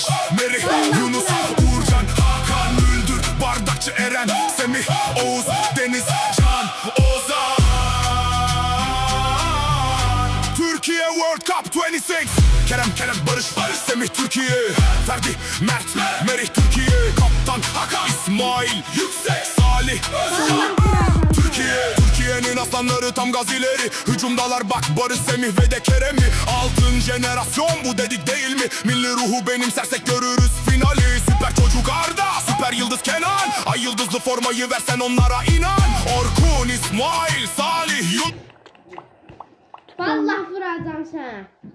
Barış, Merih, Yunus, Uğurcan, Hakan, Müldür, Bardakçı, Eren, Semih, Oğuz, Deniz, Can, Ozan. Türkiye World Cup 26. Kerem, Barış, Semih, Türkiye. Ferdi, Mert, Merih, Türkiye. Kaptan Hakan, İsmail, Yüksek, Salih, Türkiye'nin aslanları tam gazileri. Hücumdalar bak Barış, Semih ve de Kerem'i. Altın jenerasyon bu dedik değil mi? Milli ruhu benimsersek görürüz finali. Süper çocuk Arda, süper yıldız Kenan. Ay yıldızlı formayı versen onlara inan. Orkun, İsmail, Salih, Vallahi vuracağım sana.